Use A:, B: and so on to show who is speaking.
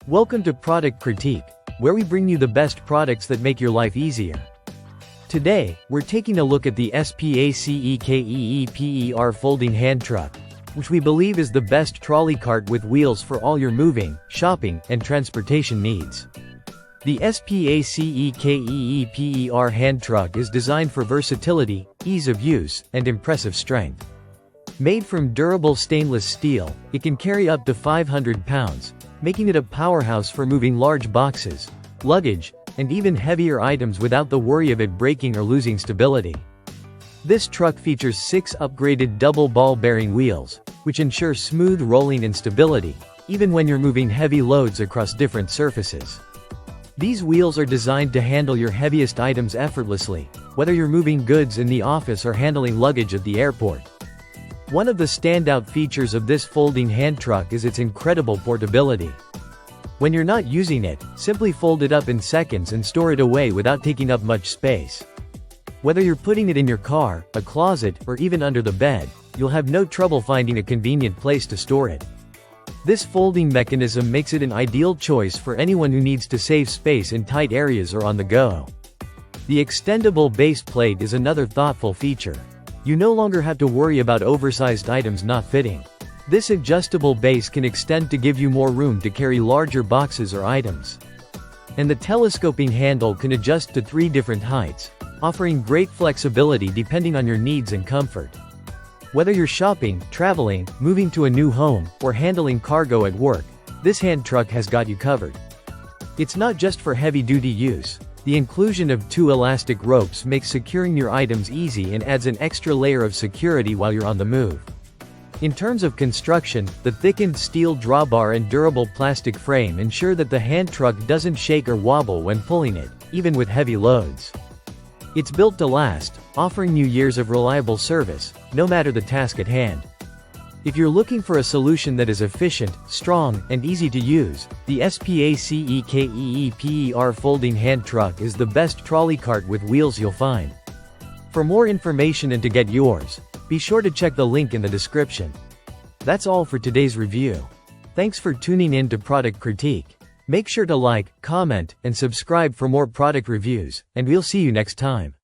A: Welcome to Product Critique, where we bring you the best products that make your life easier. Today, we're taking a look at the SPACEKEEPER folding hand truck, which we believe is the best trolley cart with wheels for all your moving, shopping, and transportation needs. The SPACEKEEPER hand truck is designed for versatility, ease of use, and impressive strength. Made from durable stainless steel, it can carry up to 500 pounds, making it a powerhouse for moving large boxes, luggage, and even heavier items without the worry of it breaking or losing stability. This truck features 6 upgraded double ball bearing wheels, which ensure smooth rolling and stability, even when you're moving heavy loads across different surfaces. These wheels are designed to handle your heaviest items effortlessly, whether you're moving goods in the office or handling luggage at the airport. One of the standout features of this folding hand truck is its incredible portability. When you're not using it, simply fold it up in seconds and store it away without taking up much space. Whether you're putting it in your car, a closet, or even under the bed, you'll have no trouble finding a convenient place to store it. This folding mechanism makes it an ideal choice for anyone who needs to save space in tight areas or on the go. The extendable base plate is another thoughtful feature. You no longer have to worry about oversized items not fitting. This adjustable base can extend to give you more room to carry larger boxes or items. And the telescoping handle can adjust to 3 different heights, offering great flexibility depending on your needs and comfort. Whether you're shopping, traveling, moving to a new home, or handling cargo at work, this hand truck has got you covered. It's not just for heavy-duty use. The inclusion of 2 elastic ropes makes securing your items easy and adds an extra layer of security while you're on the move. In terms of construction, the thickened steel drawbar and durable plastic frame ensure that the hand truck doesn't shake or wobble when pulling it, even with heavy loads. It's built to last, offering you years of reliable service, no matter the task at hand. If you're looking for a solution that is efficient, strong, and easy to use, the SPACEKEEPER folding hand truck is the best trolley cart with wheels you'll find. For more information and to get yours, be sure to check the link in the description. That's all for today's review. Thanks for tuning in to Product Critique. Make sure to like, comment, and subscribe for more product reviews, and we'll see you next time.